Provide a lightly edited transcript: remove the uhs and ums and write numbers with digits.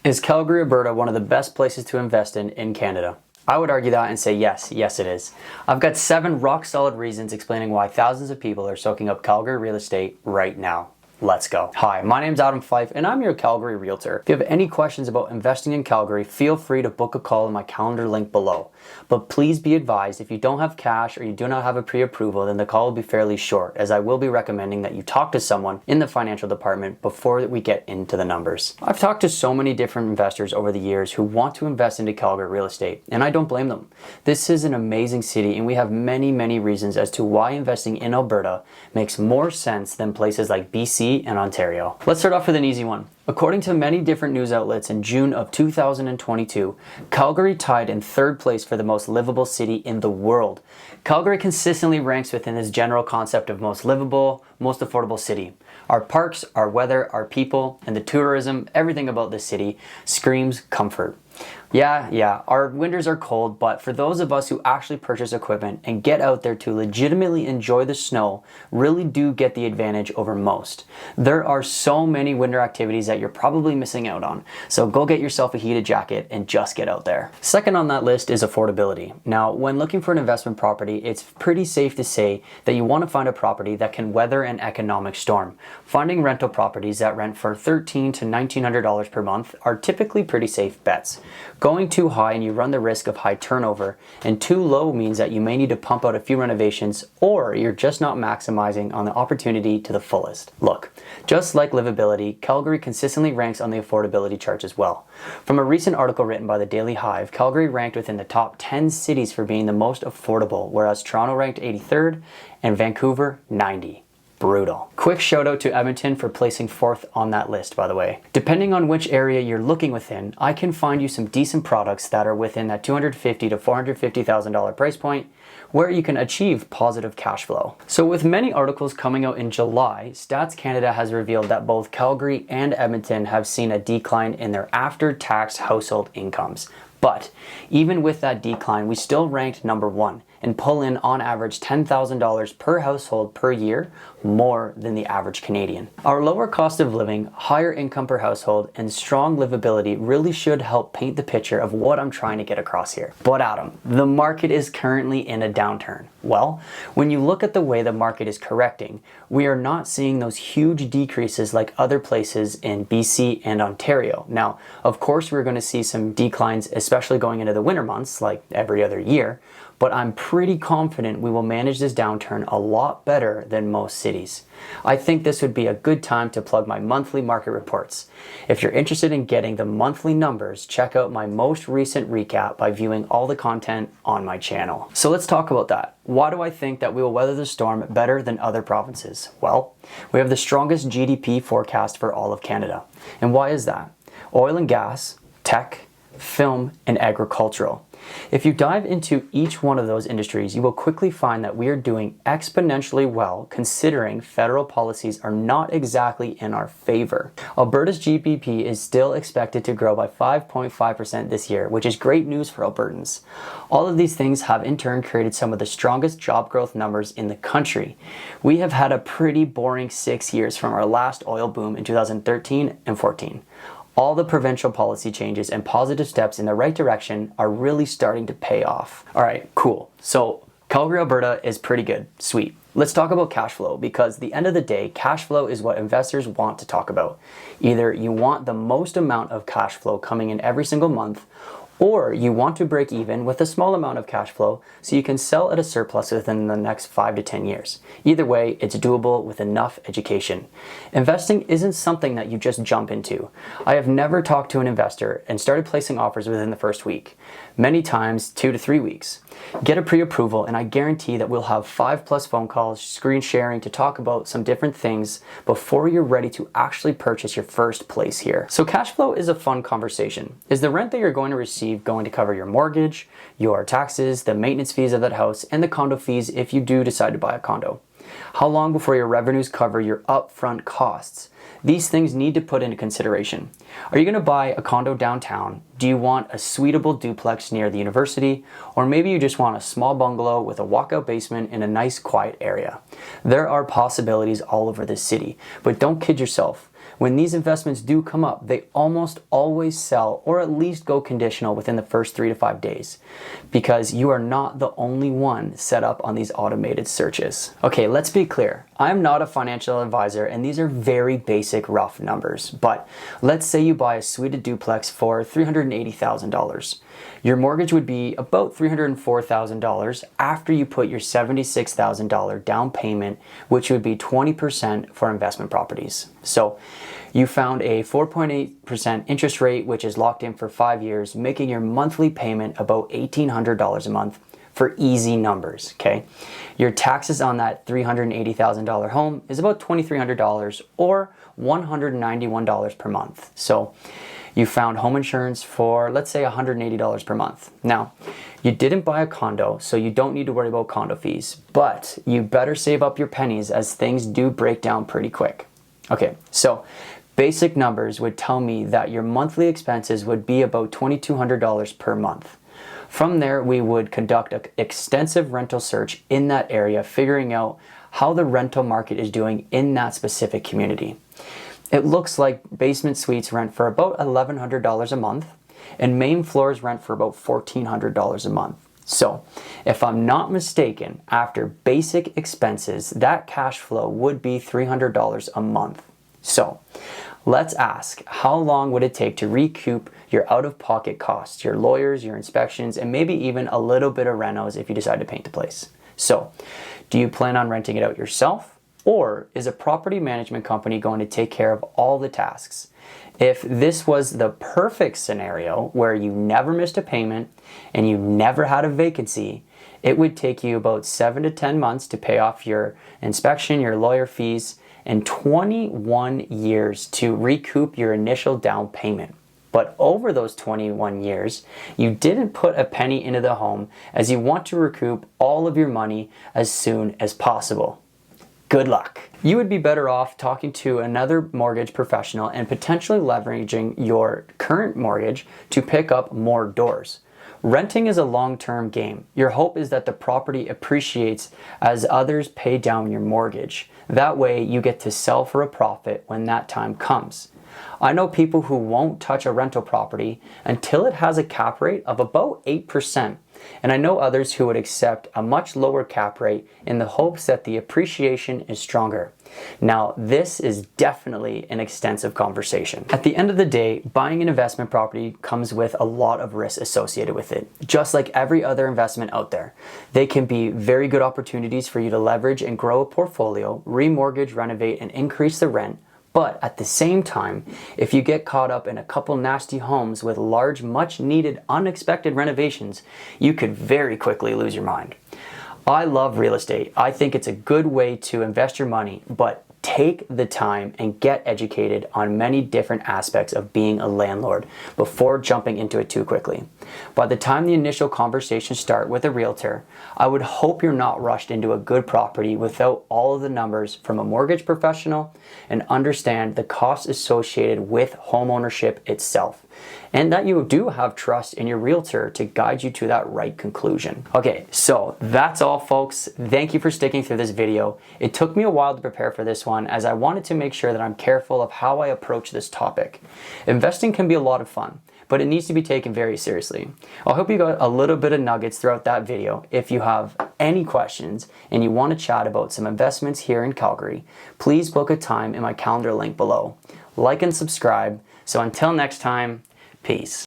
Is Calgary, Alberta one of the best places to invest in Canada? I would argue that and say yes it is. I've got 7 rock solid reasons explaining why thousands of people are soaking up Calgary real estate right now. Let's go. Hi, my name's Fyfe and I'm your Calgary Realtor. If you have any questions about investing in Calgary, feel free to book a call in my calendar link below. But please be advised, if you don't have cash or you do not have a pre-approval, then the call will be fairly short, as I will be recommending that you talk to someone in the financial department before we get into the numbers. I've talked to so many different investors over the years who want to invest into Calgary real estate, and I don't blame them. This is an amazing city and we have many reasons as to why investing in Alberta makes more sense than places like BC and Ontario. Let's start off with an easy one. According to many different news outlets, in June of 2022, Calgary tied in 3rd place for the most livable city in the world. Calgary consistently ranks within this general concept of most livable, most affordable city. Our parks, our weather, our people, and the tourism, everything about this city screams comfort. Yeah, our winters are cold, but for those of us who actually purchase equipment and get out there to legitimately enjoy the snow, really do get the advantage over most. There are so many winter activities that you're probably missing out on, so go get yourself a heated jacket and just get out there. Second on that list is affordability. Now, when looking for an investment property, it's pretty safe to say that you want to find a property that can weather an economic storm. Finding rental properties that rent for $1,300 to $1,900 per month are typically pretty safe bets. Going too high and you run the risk of high turnover, and too low means that you may need to pump out a few renovations, or you're just not maximizing on the opportunity to the fullest. Look, just like livability, Calgary consistently ranks on the affordability charts as well. From a recent article written by the Daily Hive, Calgary ranked within the top 10 cities for being the most affordable, whereas Toronto ranked 83rd and Vancouver 90. Brutal. Quick shout out to Edmonton for placing 4th on that list, by the way. Depending on which area you're looking within, I can find you some decent products that are within that $250,000 to $450,000 price point where you can achieve positive cash flow. So with many articles coming out in July, Stats Canada has revealed that both Calgary and Edmonton have seen a decline in their after-tax household incomes. But even with that decline, we still ranked number 1 and pull in on average $10,000 per household per year, more than the average Canadian. Our lower cost of living, higher income per household, and strong livability really should help paint the picture of what I'm trying to get across here. But Adam, the market is currently in a downturn. Well, when you look at the way the market is correcting, we are not seeing those huge decreases like other places in BC and Ontario. Now, of course, we're going to see some declines, especially going into the winter months, like every other year, but I'm pretty confident we will manage this downturn a lot better than most cities. I think this would be a good time to plug my monthly market reports. If you're interested in getting the monthly numbers, check out my most recent recap by viewing all the content on my channel. So let's talk about that. Why do I think that we will weather the storm better than other provinces? Well, we have the strongest GDP forecast for all of Canada. And why is that? Oil and gas, tech, film, and agricultural. If you dive into each one of those industries, you will quickly find that we are doing exponentially well considering federal policies are not exactly in our favor. Alberta's GDP is still expected to grow by 5.5% this year, which is great news for Albertans. All of these things have in turn created some of the strongest job growth numbers in the country. We have had a pretty boring 6 years from our last oil boom in 2013 and 14. All the provincial policy changes and positive steps in the right direction are really starting to pay off. All right, cool. So Calgary, Alberta is pretty good. Sweet. Let's talk about cash flow, because at the end of the day, cash flow is what investors want to talk about. Either you want the most amount of cash flow coming in every single month, or you want to break even with a small amount of cash flow so you can sell at a surplus within the next 5 to 10 years. Either way, it's doable with enough education. Investing isn't something that you just jump into. I have never talked to an investor and started placing offers within the first week. Many times 2 to 3 weeks. Get a pre-approval and I guarantee that we'll have 5+ phone calls, screen sharing to talk about some different things before you're ready to actually purchase your first place here. So cash flow is a fun conversation. Is the rent that you're going to receive going to cover your mortgage, your taxes, the maintenance fees of that house, and the condo fees if you do decide to buy a condo? How long before your revenues cover your upfront costs? These things need to put into consideration. Are you going to buy a condo downtown? Do you want a suitable duplex near the university? Or maybe you just want a small bungalow with a walkout basement in a nice quiet area? There are possibilities all over this city, but don't kid yourself. When these investments do come up, they almost always sell or at least go conditional within the first 3 to 5 days, because you are not the only one set up on these automated searches. Okay, let's be clear. I'm not a financial advisor and these are very basic rough numbers, but let's say you buy a suited duplex for $380,000. Your mortgage would be about $304,000 after you put your $76,000 down payment, which would be 20% for investment properties. So you found a 4.8% interest rate, which is locked in for 5 years, making your monthly payment about $1,800 a month for easy numbers, okay? Your taxes on that $380,000 home is about $2,300 or $191 per month. So you found home insurance for, let's say, $180 per month. Now, you didn't buy a condo, so you don't need to worry about condo fees, but you better save up your pennies as things do break down pretty quick. Okay, so basic numbers would tell me that your monthly expenses would be about $2,200 per month. From there, we would conduct an extensive rental search in that area, figuring out how the rental market is doing in that specific community. It looks like basement suites rent for about $1,100 a month and main floors rent for about $1,400 a month. So if I'm not mistaken, after basic expenses, that cash flow would be $300 a month. So let's ask, how long would it take to recoup your out-of-pocket costs, your lawyers, your inspections, and maybe even a little bit of renos if you decide to paint the place? So do you plan on renting it out yourself? Or is a property management company going to take care of all the tasks? If this was the perfect scenario where you never missed a payment and you never had a vacancy, it would take you about 7 to 10 months to pay off your inspection, your lawyer fees, and 21 years to recoup your initial down payment. But over those 21 years, you didn't put a penny into the home as you want to recoup all of your money as soon as possible. Good luck. You would be better off talking to another mortgage professional and potentially leveraging your current mortgage to pick up more doors. Renting is a long-term game. Your hope is that the property appreciates as others pay down your mortgage. That way you get to sell for a profit when that time comes. I know people who won't touch a rental property until it has a cap rate of about 8%. And I know others who would accept a much lower cap rate in the hopes that the appreciation is stronger. Now, this is definitely an extensive conversation. At the end of the day, buying an investment property comes with a lot of risk associated with it. Just like every other investment out there, they can be very good opportunities for you to leverage and grow a portfolio, remortgage, renovate, and increase the rent. But at the same time, if you get caught up in a couple nasty homes with large, much needed, unexpected renovations, you could very quickly lose your mind. I love real estate. I think it's a good way to invest your money, but take the time and get educated on many different aspects of being a landlord before jumping into it too quickly. By the time the initial conversations start with a realtor, I would hope you're not rushed into a good property without all of the numbers from a mortgage professional and understand the costs associated with home ownership itself, and that you do have trust in your realtor to guide you to that right conclusion. Okay, so that's all, folks. Thank you for sticking through this video. It took me a while to prepare for this one as I wanted to make sure that I'm careful of how I approach this topic. Investing can be a lot of fun, but it needs to be taken very seriously. I hope you got a little bit of nuggets throughout that video. If you have any questions and you want to chat about some investments here in Calgary, please book a time in my calendar link below. Like and subscribe. So until next time, peace.